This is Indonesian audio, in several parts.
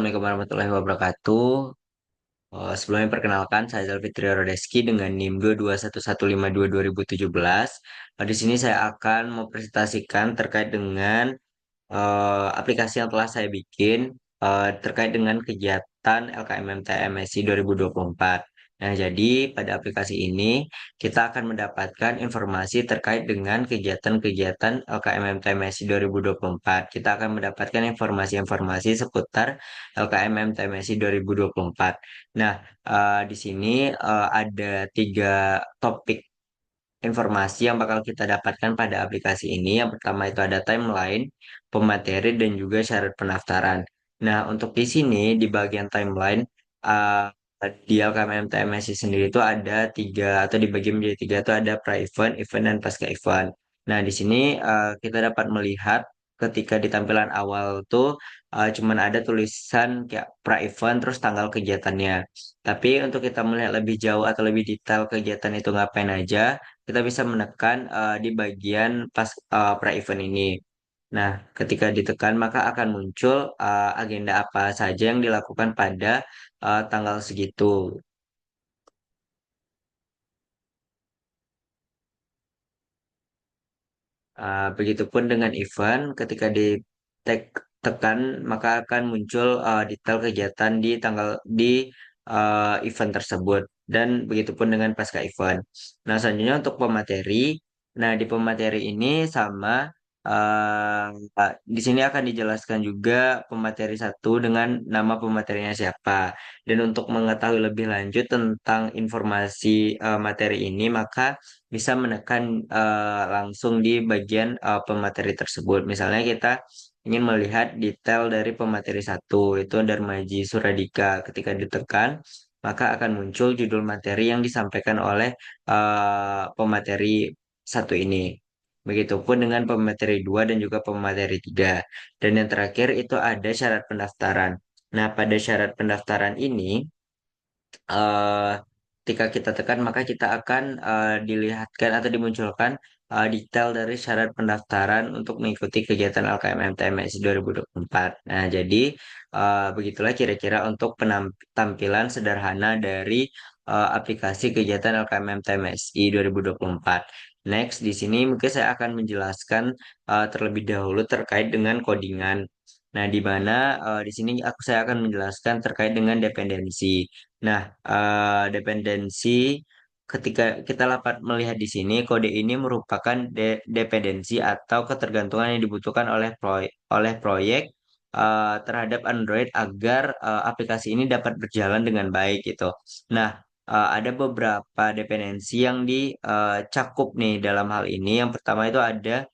Assalamualaikum warahmatullahi wabarakatuh. Sebelumnya perkenalkan saya Zalfitri Rodeski dengan NIM 22115222017. Di sini saya akan mempresentasikan terkait dengan aplikasi yang telah saya bikin terkait dengan kegiatan LKMM TMSI 2024. Nah, jadi pada aplikasi ini kita akan mendapatkan informasi terkait dengan kegiatan-kegiatan LKMM TMSI 2024. Kita akan mendapatkan informasi-informasi seputar LKMM TMSI 2024. Nah, di sini ada tiga topik informasi yang bakal kita dapatkan pada aplikasi ini. Yang pertama itu ada timeline, pemateri, dan juga syarat pendaftaran. Nah, untuk di sini di bagian timeline, uh, di LKMM TMSI sendiri itu ada tiga atau dibagi menjadi tiga itu ada pra-event, event, dan pasca event. Nah, di sini kita dapat melihat ketika di tampilan awal tuh cuman ada tulisan kayak pra-event terus tanggal kegiatannya. Tapi untuk kita melihat lebih jauh atau lebih detail kegiatan itu ngapain aja, kita bisa menekan di bagian pas pra-event ini. Nah, ketika ditekan maka akan muncul agenda apa saja yang dilakukan pada tanggal segitu. Begitupun dengan event, ketika ditekan maka akan muncul detail kegiatan di tanggal di event tersebut dan begitupun dengan pasca event. Nah, selanjutnya untuk pemateri. Nah, di pemateri ini sama di sini akan dijelaskan juga pemateri satu dengan nama pematerinya siapa. Dan untuk mengetahui lebih lanjut tentang informasi materi ini, maka bisa menekan langsung di bagian pemateri tersebut. Misalnya kita ingin melihat detail dari pemateri satu, itu Darmaji Suradika. Ketika ditekan, maka akan muncul judul materi yang disampaikan oleh pemateri satu ini. Begitupun dengan pemateri 2 dan juga pemateri 3. Dan yang terakhir itu ada syarat pendaftaran. Nah, pada syarat pendaftaran ini, eh, ketika kita tekan maka kita akan dilihatkan atau dimunculkan detail dari syarat pendaftaran untuk mengikuti kegiatan LKMM TMS 2024. Nah, jadi begitulah kira-kira untuk tampilan sederhana dari aplikasi kegiatan LKMM TMSI 2024. Next, di sini mungkin saya akan menjelaskan terlebih dahulu terkait dengan codingan. Nah, di mana di sini saya akan menjelaskan terkait dengan dependensi. Nah, dependensi ketika kita dapat melihat di sini, kode ini merupakan dependensi atau ketergantungan yang dibutuhkan oleh proyek terhadap Android agar aplikasi ini dapat berjalan dengan baik gitu. Nah, ada beberapa dependensi yang dicakup nih dalam hal ini. Yang pertama itu ada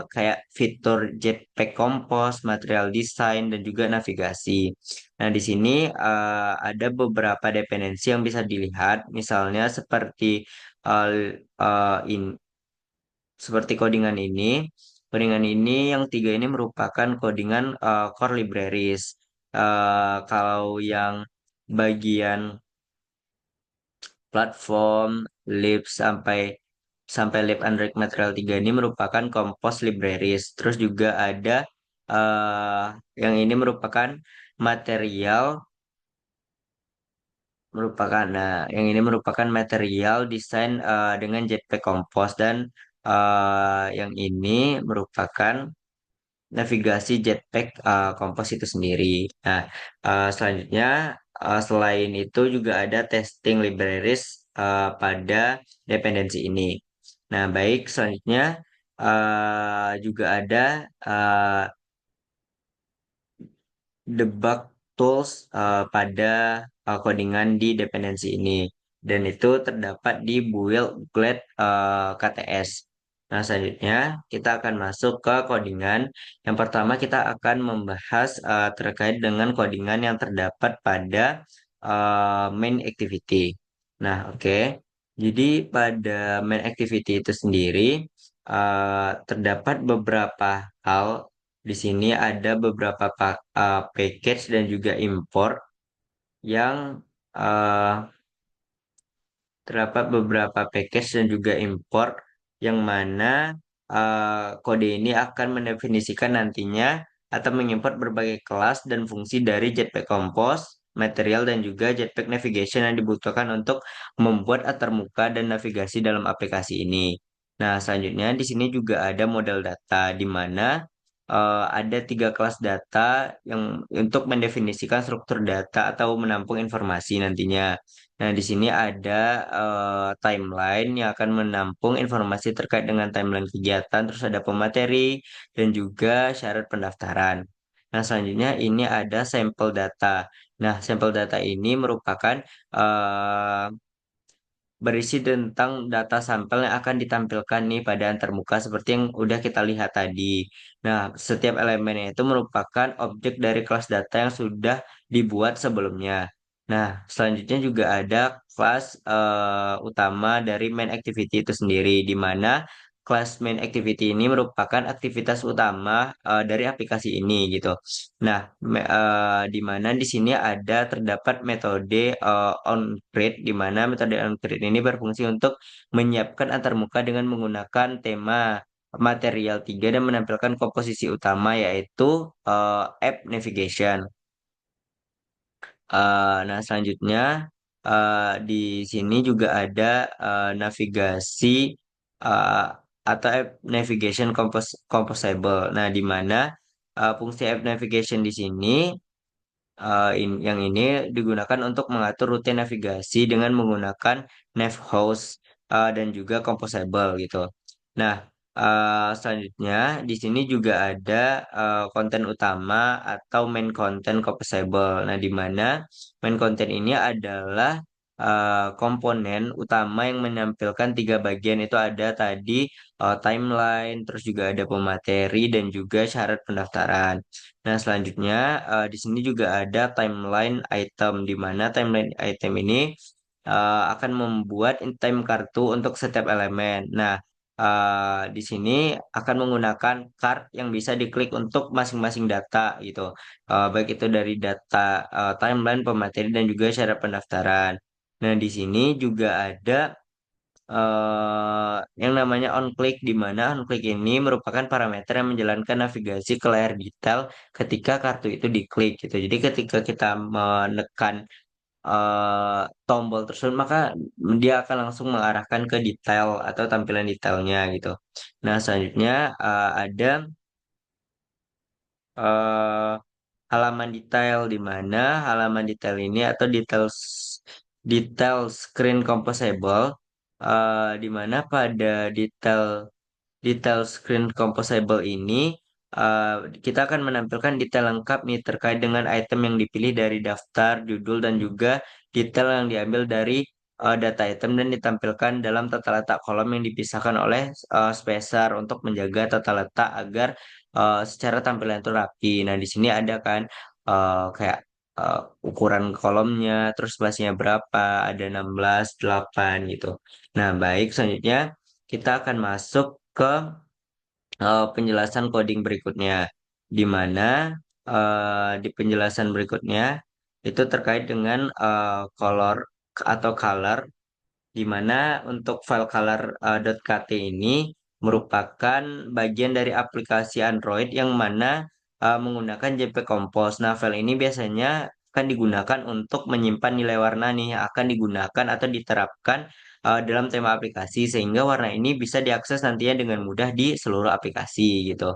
kayak fitur Jetpack Compose, material design, dan juga navigasi. Nah, di sini ada beberapa dependensi yang bisa dilihat, misalnya seperti uh, uh, in, seperti codingan ini. Codingan ini yang tiga ini merupakan codingan core libraries. Kalau yang bagian platform, lib sampai sampai lib Android Material 3 ini merupakan compose libraries. Terus juga ada eh yang ini merupakan material yang ini merupakan material desain dengan Jetpack Compose dan yang ini merupakan navigasi Jetpack Compose itu sendiri. Nah, selanjutnya selain itu juga ada testing libraries pada dependensi ini. Nah, baik selanjutnya juga ada uh, debug tools pada codingan di dependensi ini dan itu terdapat di build glad KTS. Nah, selanjutnya kita akan masuk ke codingan. Yang pertama kita akan membahas terkait dengan codingan yang terdapat pada main activity. Nah, oke. Jadi pada main activity itu sendiri terdapat beberapa hal di sini ada beberapa package dan juga import yang uh, terdapat beberapa package dan juga import yang mana kode ini akan mendefinisikan nantinya atau mengimport berbagai kelas dan fungsi dari Jetpack Compose, material dan juga Jetpack Navigation yang dibutuhkan untuk membuat antarmuka dan navigasi dalam aplikasi ini. Nah, selanjutnya di sini juga ada model data di mana ada tiga kelas data yang untuk mendefinisikan struktur data atau menampung informasi nantinya. Nah, di sini ada timeline yang akan menampung informasi terkait dengan timeline kegiatan, terus ada pemateri dan juga syarat pendaftaran. Nah, selanjutnya ini ada sampel data. Nah, sampel data ini merupakan eh, berisi tentang data sampel yang akan ditampilkan nih pada antarmuka seperti yang udah kita lihat tadi. Nah, setiap elemennya itu merupakan objek dari kelas data yang sudah dibuat sebelumnya. Nah, selanjutnya juga ada kelas utama dari main activity itu sendiri, di mana kelas main activity ini merupakan aktivitas utama dari aplikasi ini gitu. Nah, di mana di sini ada terdapat metode on-create, di mana metode on-create ini berfungsi untuk menyiapkan antarmuka dengan menggunakan tema material 3 dan menampilkan komposisi utama yaitu app navigation. Nah, selanjutnya di sini juga ada navigasi uh, atau app navigation composable. Nah, di mana fungsi app navigation di sini yang ini digunakan untuk mengatur rute navigasi dengan menggunakan navhost dan juga composable gitu. Nah, selanjutnya di sini juga ada konten utama atau main content composable. Nah, di mana main content ini adalah komponen utama yang menampilkan tiga bagian itu ada tadi timeline, terus juga ada pemateri dan juga syarat pendaftaran. Nah, selanjutnya di sini juga ada timeline item, di mana timeline item ini akan membuat in time kartu untuk setiap elemen. Nah, di sini akan menggunakan card yang bisa diklik untuk masing-masing data gitu. Baik itu dari data timeline, pemateri, dan juga syarat pendaftaran. Nah, di sini juga ada yang namanya on-click, di mana on-click ini merupakan parameter yang menjalankan navigasi ke layar detail ketika kartu itu diklik gitu. Jadi ketika kita menekan tombol tersebut, maka dia akan langsung mengarahkan ke detail atau tampilan detailnya gitu. Nah, selanjutnya ada eh, halaman detail, di mana halaman detail ini atau detail screen composable, di mana pada detail detail screen composable ini uh, kita akan menampilkan detail lengkap nih terkait dengan item yang dipilih dari daftar, judul, dan juga detail yang diambil dari data item dan ditampilkan dalam tata letak kolom yang dipisahkan oleh spacer untuk menjaga tata letak agar secara tampilan itu rapi. Nah, di sini ada kan kayak uh, ukuran kolomnya, terus spasinya berapa, ada 16 8 gitu. Nah, baik, selanjutnya kita akan masuk ke penjelasan coding berikutnya, di mana di penjelasan berikutnya itu terkait dengan color atau color, di mana untuk file color.kt ini merupakan bagian dari aplikasi Android yang mana menggunakan JPEG Compose. Nah, file ini biasanya akan digunakan untuk menyimpan nilai warna nih yang akan digunakan atau diterapkan dalam tema aplikasi sehingga warna ini bisa diakses nantinya dengan mudah di seluruh aplikasi gitu.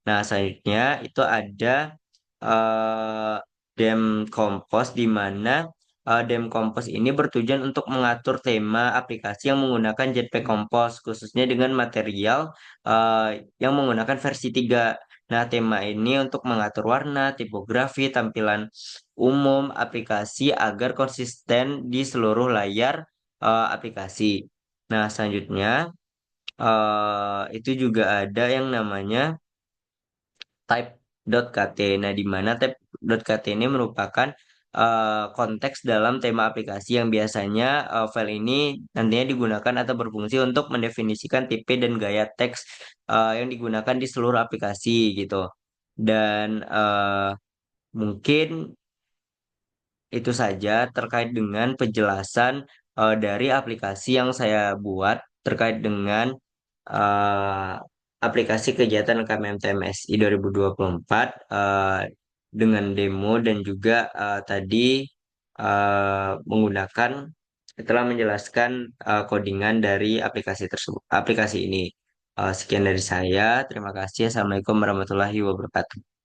Nah, selanjutnya itu ada eh, Dem Compose, di mana Dem Compose ini bertujuan untuk mengatur tema aplikasi yang menggunakan Jetpack Compose, khususnya dengan material yang menggunakan versi 3. Nah, tema ini untuk mengatur warna, tipografi, tampilan umum aplikasi agar konsisten di seluruh layar aplikasi. Nah, selanjutnya itu juga ada yang namanya type.kt. Nah, di mana type.kt ini merupakan konteks dalam tema aplikasi yang biasanya file ini nantinya digunakan atau berfungsi untuk mendefinisikan tipe dan gaya teks yang digunakan di seluruh aplikasi gitu. Dan mungkin itu saja terkait dengan penjelasan dari aplikasi yang saya buat terkait dengan aplikasi kegiatan KMMTMSI 2024 dengan demo dan juga tadi menggunakan telah menjelaskan codingan dari aplikasi tersebut, aplikasi ini. Sekian dari saya. Terima kasih. Assalamualaikum warahmatullahi wabarakatuh.